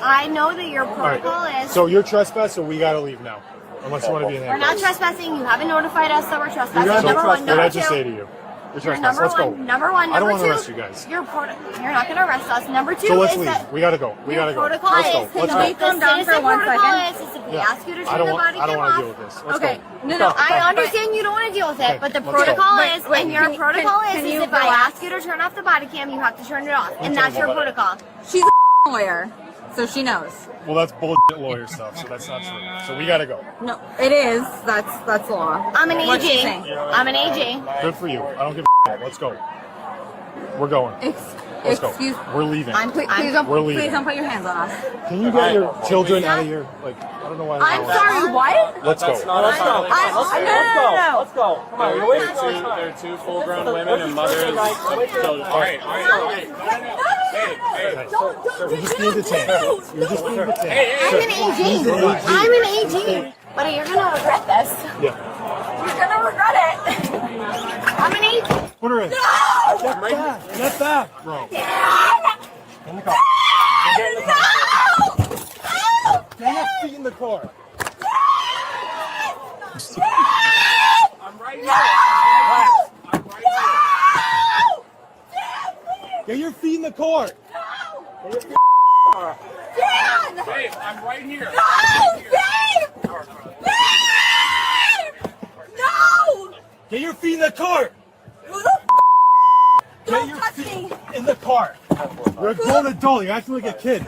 I know that your protocol is.
So you're trespassed, so we gotta leave now. Unless you want to be in there.
We're not trespassing. You haven't notified us that we're trespassing.
Number
one.
What did I just say to you? You're trespassing. Let's go.
Number one.
I don't want to
two,
arrest you guys.
You're not going to arrest us. Number two.
So let's
is
leave.
that
We gotta go. We gotta go.
Protocol
Let's go.
is
Let's
the
go.
calm down for 1 second. Is if we ask you to turn the body
I don't
cam
want to
off.
deal with this. Let's
Okay.
go.
No. I understand you don't want to deal with it, but the protocol is, and your protocol is if I ask you to turn off the body cam, you have to turn it off, and that's your protocol.
She's a lawyer, so she knows.
Well, that's bullshit lawyer stuff, so that's not true. So we gotta go.
No, it is. That's law.
I'm an
What's she
AG.
saying?
I'm an AG.
Good for you. I don't give a shit. Let's go. We're going. Let's go. We're leaving.
Please don't put your hands on us.
Can you get your children out of here? Like, I don't know why.
I'm sorry, what?
Let's go.
Let's go. Let's go. Come on. They're two full-grown women and mothers of children. All right.
You just need to take. You just need to take.
I'm an AG. I'm an AG. But you're gonna regret this.
Yeah.
You're gonna regret it. I'm an AG.
Put her in.
No!
Get back, bro. In the car. Get in the car.
No!
Get your feet in the car.
I'm right
No!
I'm right
No!
Get your feet in the car.
No!
Get your
Dan!
Hey, I'm right here.
No! Dave! Dave! No!
Get your feet in the car.
Who the
Get your feet in the car. You're a grown adult. You're acting like a kid.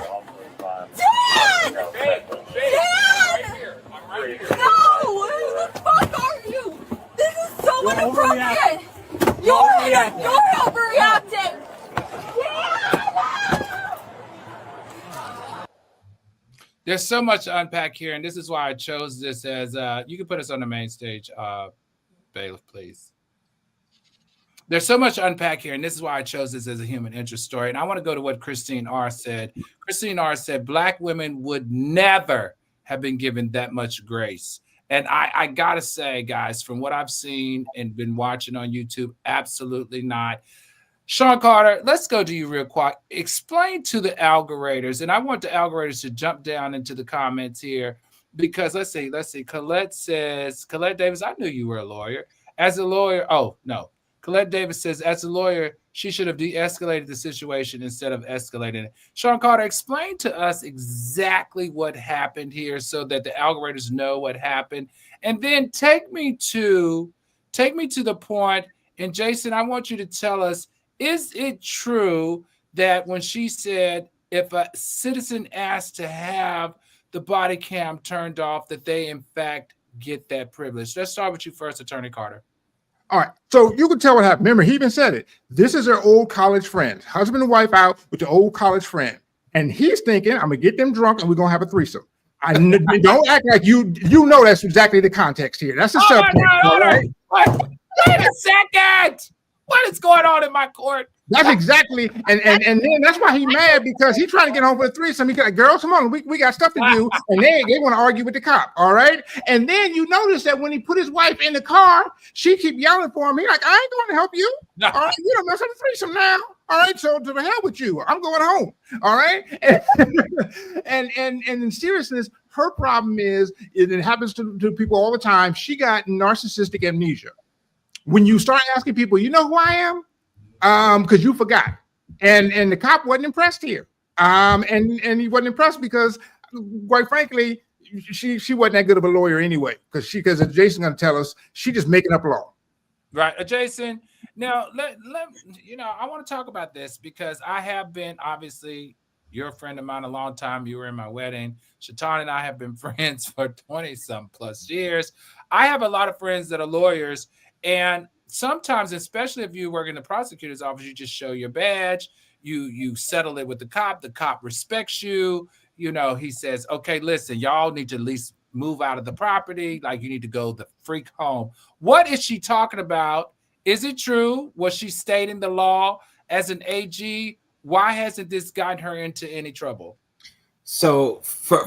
Dad! Dad! No! Who the fuck are you? This is so inappropriate! You're overreacting!
There's so much to unpack here, and this is why I chose this as you can put us on the main stage, Bailiff, please. There's so much to unpack here, and this is why I chose this as a human interest story. And I want to go to what Christine R. said. Christine R. said, Black women would never have been given that much grace. And I got to say, guys, from what I've seen and been watching on YouTube, absolutely not. Sean Carter, let's go to you real quick. Explain to the algoriters, and I want the algoriters to jump down into the comments here, because let's see. Colette says, Colette Davis, I knew you were a lawyer. As a lawyer, oh, no. Colette Davis says, as a lawyer, she should have de-escalated the situation instead of escalating it. Sean Carter, explain to us exactly what happened here so that the algoriters know what happened. And then take me to the point, and Jason, I want you to tell us, is it true that when she said if a citizen asked to have the body cam turned off, that they in fact get that privilege? Let's start with you first, Attorney Carter.
All right, so you can tell what happened. Remember, he even said it. This is her old college friend, husband and wife out with the old college friend. And he's thinking, I'm gonna get them drunk and we're gonna have a threesome. Don't act like you know that's exactly the context here. That's the subtext.
All right. Wait a second. What is going on in my court?
That's exactly, and then that's why he's mad, because he's trying to get home for a threesome. He got, girls, come on, we got stuff to do, and they want to argue with the cop. All right, and then you notice that when he put his wife in the car, she keep yelling for him. He's like, I ain't going to help you. No. All right, you don't mess up a threesome now. All right, so to the hell with you. I'm going home. All right, and in seriousness, her problem is it happens to people all the time. She got narcissistic amnesia. When you start asking people, you know who I am? Because you forgot. And the cop wasn't impressed here. And he wasn't impressed because, quite frankly, she wasn't that good of a lawyer anyway. Because as Jason's going to tell us, she just making up law.
Right, Jason. Now, I want to talk about this because I have been, obviously, you're a friend of mine a long time. You were in my wedding. Shaitan and I have been friends for 20-some plus years. I have a lot of friends that are lawyers. And sometimes, especially if you work in the prosecutor's office, you just show your badge, you settle it with the cop respects you. You know, he says, okay, listen, y'all need to at least move out of the property. Like, you need to go the freak home. What is she talking about? Is it true? Was she stating the law as an AG? Why hasn't this gotten her into any trouble?
So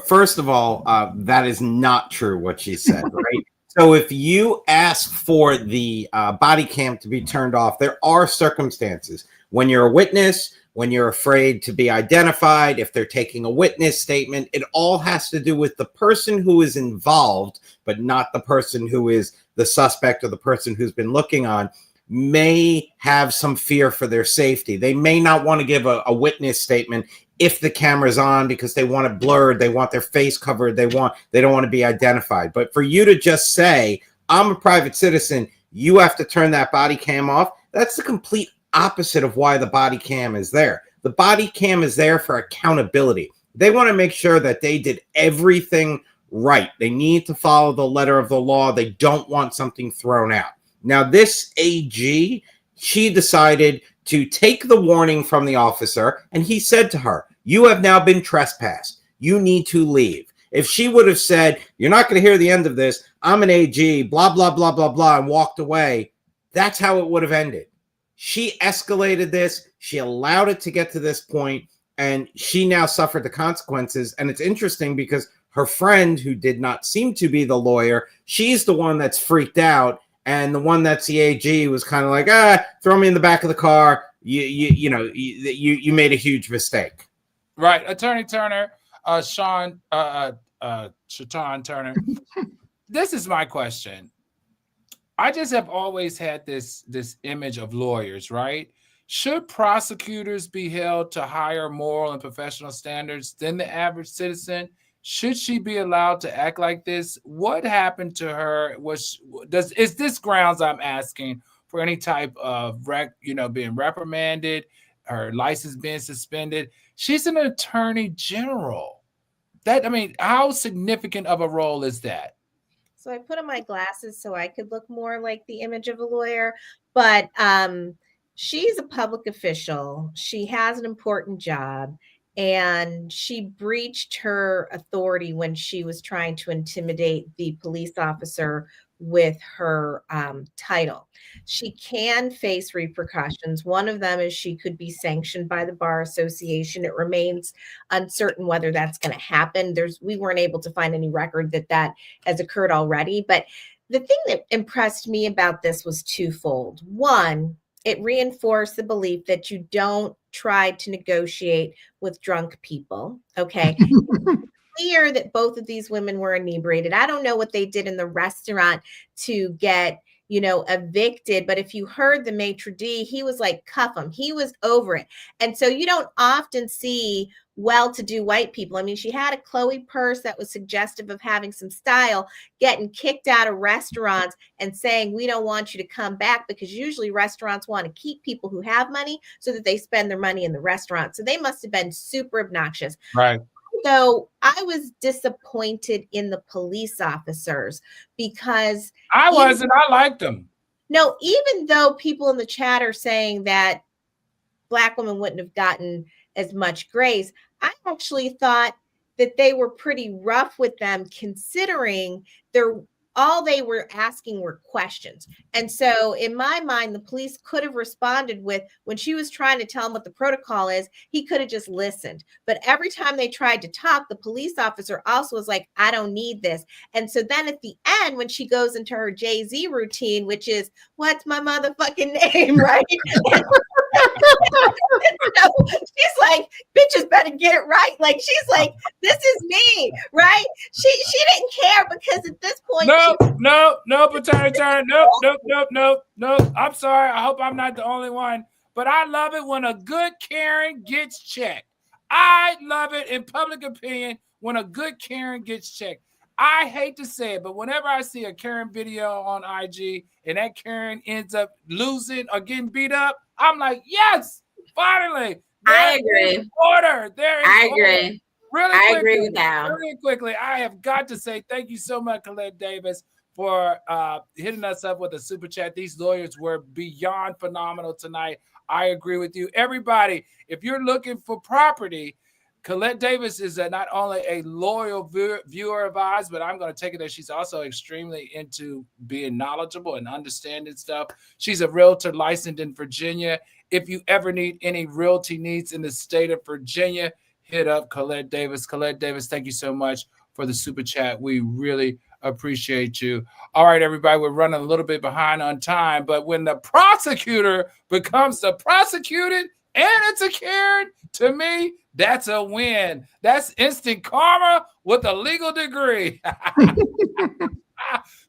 first of all, that is not true what she said, right? So if you ask for the body cam to be turned off, there are circumstances when you're a witness, when you're afraid to be identified, if they're taking a witness statement. It all has to do with the person who is involved, but not the person who is the suspect or the person who's been looking on, may have some fear for their safety. They may not want to give a witness statement if the camera's on because they want it blurred, they want their face covered, they don't want to be identified. But for you to just say, I'm a private citizen, you have to turn that body cam off, that's the complete opposite of why the body cam is there. The body cam is there for accountability. They want to make sure that they did everything right. They need to follow the letter of the law. They don't want something thrown out. Now, this AG, she decided to take the warning from the officer, and he said to her, you have now been trespassed. You need to leave. If she would have said, you're not going to hear the end of this, I'm an AG, blah, blah, blah, blah, blah, and walked away, that's how it would have ended. She escalated this. She allowed it to get to this point, and she now suffered the consequences. And it's interesting because her friend, who did not seem to be the lawyer, she's the one that's freaked out. And the one that's the AG was kind of like, throw me in the back of the car. You made a huge mistake.
Right. Attorney Turner, Shaitan Turner. This is my question. I just have always had this image of lawyers, right? Should prosecutors be held to higher moral and professional standards than the average citizen? Should she be allowed to act like this? What happened to her? Is this grounds, I'm asking, for any type of being reprimanded, her license being suspended? She's an attorney general. How significant of a role is that?
So I put on my glasses so I could look more like the image of a lawyer, but she's a public official. She has an important job, and she breached her authority when she was trying to intimidate the police officer with her title. She can face repercussions. One of them is she could be sanctioned by the Bar Association. It remains uncertain whether that's going to happen. We weren't able to find any record that has occurred already. But the thing that impressed me about this was twofold. One, it reinforced the belief that you don't try to negotiate with drunk people. Okay. Clear that both of these women were inebriated. I don't know what they did in the restaurant to get, evicted. But if you heard the maitre d', he was like, cuff him. He was over it. And so you don't often see well-to-do white people. I mean, she had a Chloe purse that was suggestive of having some style, getting kicked out of restaurants and saying, we don't want you to come back, because usually restaurants want to keep people who have money so that they spend their money in the restaurant. So they must have been super obnoxious.
Right.
So I was disappointed in the police officers because
I liked them.
No, even though people in the chat are saying that Black women wouldn't have gotten as much grace, I actually thought that they were pretty rough with them, considering all they were asking were questions. And so in my mind, the police could have responded with, when she was trying to tell him what the protocol is, he could have just listened. But every time they tried to talk, the police officer also was like, I don't need this. And so then at the end, when she goes into her Jay-Z routine, which is, what's my motherfucking name, right? So she's like, bitches better get it right. Like, she's like, this is me, right? She didn't care, because at this point,
no, Attorney Turner, no. I'm sorry. I hope I'm not the only one, but I love it when a good Karen gets checked. I love it in public opinion when a good Karen gets checked. I hate to say it, but whenever I see a Karen video on IG and that Karen ends up losing or getting beat up, I'm like, yes, finally.
I agree.
Order.
I agree.
I
agree with that.
Really quickly, I have got to say thank you so much, Colette Davis, for hitting us up with a super chat. These lawyers were beyond phenomenal tonight. I agree with you. Everybody, if you're looking for property, Colette Davis is not only a loyal viewer of ours, but I'm going to take it that she's also extremely into being knowledgeable and understanding stuff. She's a realtor licensed in Virginia. If you ever need any realty needs in the state of Virginia, hit up Colette Davis. Colette Davis, thank you so much for the super chat. We really appreciate you. All right, everybody, we're running a little bit behind on time, but when the prosecutor becomes the prosecuted and it's a Karen, to me, that's a win. That's instant karma with a legal degree.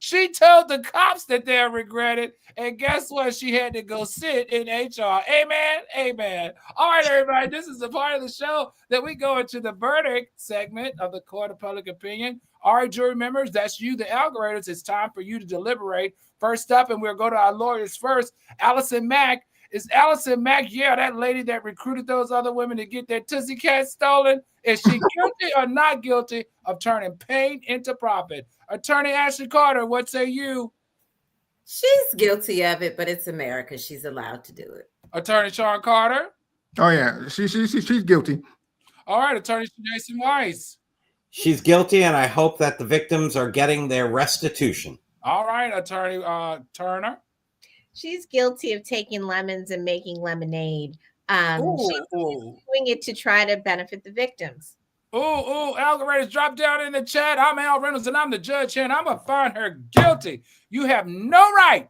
She told the cops that they'll regret it. And guess what? She had to go sit in HR. Amen. Amen. All right, everybody. This is the part of the show that we go into the verdict segment of the Court of Public Opinion. All right, jury members, that's you, the algorithms. It's time for you to deliberate. First up, and we'll go to our lawyers first. Allison Mack. Is Allison Mack, that lady that recruited those other women to get their Tootsie Cat stolen? Is she guilty or not guilty of turning pain into profit? Attorney Ashley Carter, what say you?
She's guilty of it, but it's America. She's allowed to do it.
Attorney Sean Carter?
Oh, yeah. She's guilty.
All right, Attorney Jason Weiss.
She's guilty, and I hope that the victims are getting their restitution.
All right, Attorney Turner.
She's guilty of taking lemons and making lemonade. She's doing it to try to benefit the victims.
Algorithm, drop down in the chat. I'm Al Reynolds, and I'm the judge here, and I'm going to find her guilty. You have no right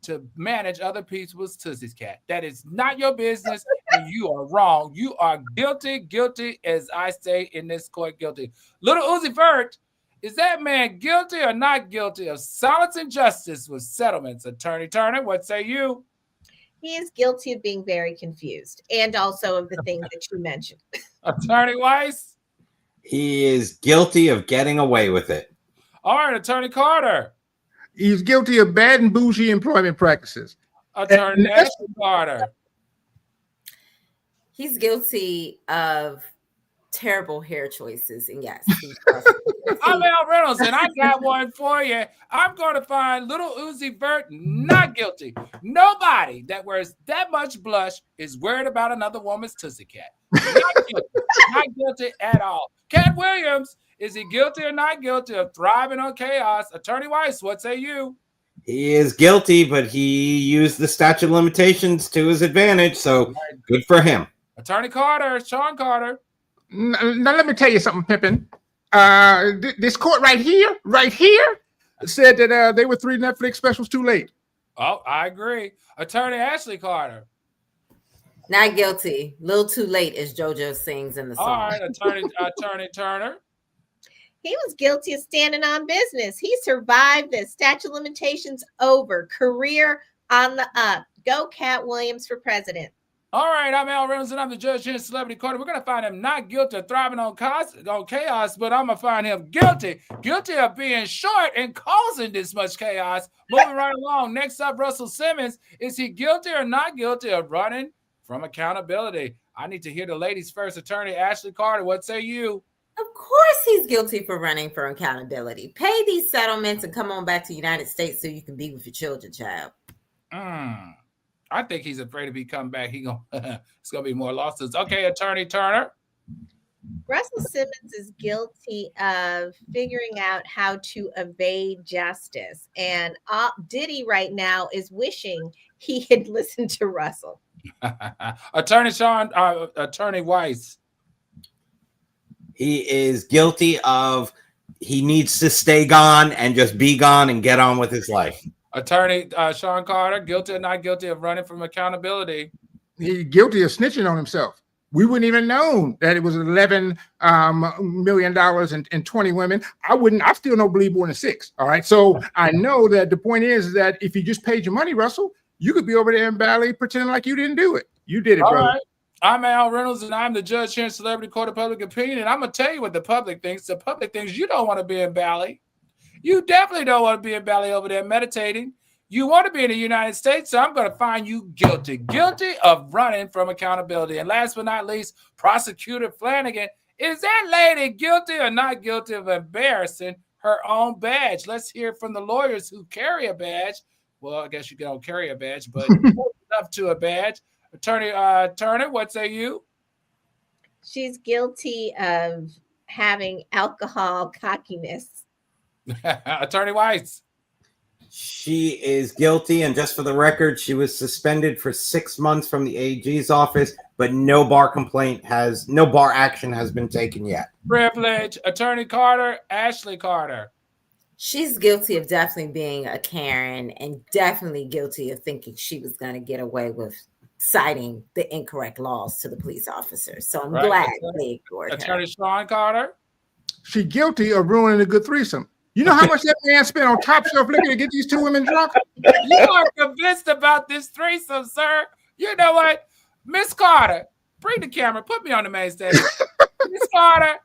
to manage other people's Tootsie's Cat. That is not your business, and you are wrong. You are guilty, as I say in this court, guilty. Little Uzi Vert, is that man guilty or not guilty of silence and justice with settlements? Attorney Turner, what say you?
He is guilty of being very confused, and also of the things that you mentioned.
Attorney Weiss?
He is guilty of getting away with it.
All right, Attorney Carter.
He's guilty of bad and bougie employment practices.
Attorney Ashley Carter.
He's guilty of terrible hair choices. And yes,
I'm Al Reynolds, and I got one for you. I'm going to find little Uzi Vert not guilty. Nobody that wears that much blush is worried about another woman's Tootsie Cat. Not guilty. Not guilty at all. Katt Williams, is he guilty or not guilty of thriving on chaos? Attorney Weiss, what say you?
He is guilty, but he used the statute of limitations to his advantage, so good for him.
Attorney Carter, Sean Carter.
Now let me tell you something, Pippin. This court right here said that they were 3 Netflix specials too late.
Oh, I agree. Attorney Ashley Carter.
Not guilty. Little too late, as JoJo sings in the song.
All right, Attorney Turner.
He was guilty of standing on business. He survived this. Statute of limitations over. Career on the up. Go Katt Williams for president.
All right, I'm Al Reynolds, and I'm the judge here in Celebrity Court. We're going to find him not guilty of thriving on chaos, but I'm going to find him guilty of being short and causing this much chaos. Moving right along. Next up, Russell Simmons. Is he guilty or not guilty of running from accountability? I need to hear the ladies first. Attorney Ashley Carter, what say you?
Of course he's guilty for running for accountability. Pay these settlements and come on back to the United States so you can be with your children, child.
I think he's afraid if he come back, it's gonna be more lawsuits. Okay, Attorney Turner.
Russell Simmons is guilty of figuring out how to evade justice, and Diddy right now is wishing he had listened to Russell.
Attorney Weiss.
He is guilty of he needs to stay gone and just be gone and get on with his life.
Attorney Sean Carter, guilty or not guilty of running from accountability?
He's guilty of snitching on himself. We wouldn't even known that it was $11 million and 20 women. I still don't believe more than 6. All right. So I know that the point is that if you just paid your money, Russell, you could be over there in Bali pretending like you didn't do it. You did it,
All
brother.
right. I'm Al Reynolds, and I'm the judge here in Celebrity Court of Public Opinion. And I'm going to tell you what the public thinks. The public thinks you don't want to be in Bali. You definitely don't want to be in Bali over there meditating. You want to be in the United States, so I'm going to find you guilty of running from accountability. And last but not least, Prosecutor Flanagan, is that lady guilty or not guilty of embarrassing her own badge? Let's hear from the lawyers who carry a badge. Well, I guess you don't carry a badge, but up to a badge. Attorney Turner, what say you?
She's guilty of having alcohol cockiness.
Attorney Weiss.
She is guilty, and just for the record, she was suspended for 6 months from the AG's office, but no bar action has been taken yet.
Privilege. Attorney Carter, Ashley Carter.
She's guilty of definitely being a Karen and definitely guilty of thinking she was going to get away with citing the incorrect laws to the police officers. So I'm glad they ignored her.
Attorney Sean Carter.
She's guilty of ruining a good threesome. You know how much that man spent on Top Shelf liquor to get these 2 women drunk?
You are convinced about this threesome, sir. You know what? Miss Carter, bring the camera. Put me on the main stage. Miss Carter,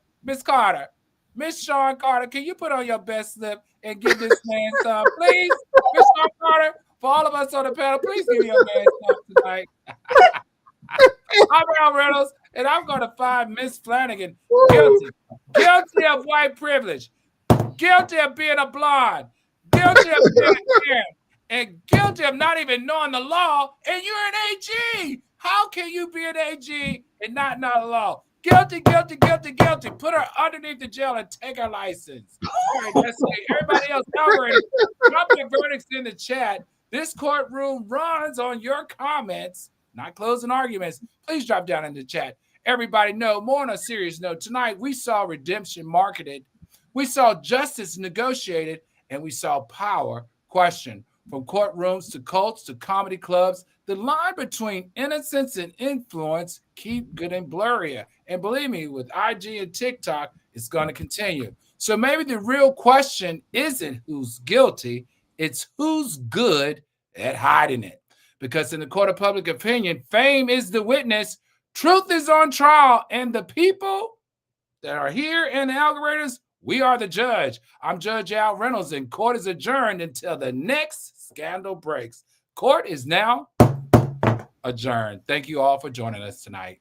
Miss Sean Carter, can you put on your best slip and give this man some, please? Miss Sean Carter, for all of us on the panel, please give your man some tonight. I'm Al Reynolds, and I'm going to find Miss Flanagan guilty of white privilege, guilty of being a blonde, guilty of being a Karen, and guilty of not even knowing the law, and you're an AG. How can you be an AG and not know the law? Guilty. Put her underneath the jail and take her license. All right, that's it. Everybody else, drop your verdicts in the chat. This courtroom runs on your comments, not closing arguments. Please drop down in the chat. Everybody know, more on a serious note, tonight we saw redemption marketed. We saw justice negotiated, and we saw power questioned. From courtrooms to cults to comedy clubs, the line between innocence and influence keep getting blurrier. And believe me, with IG and TikTok, it's going to continue. So maybe the real question isn't who's guilty, it's who's good at hiding it. Because in the court of public opinion, fame is the witness, truth is on trial, and the people that are here in the algorithms, we are the judge. I'm Judge Al Reynolds, and court is adjourned until the next scandal breaks. Court is now adjourned. Thank you all for joining us tonight.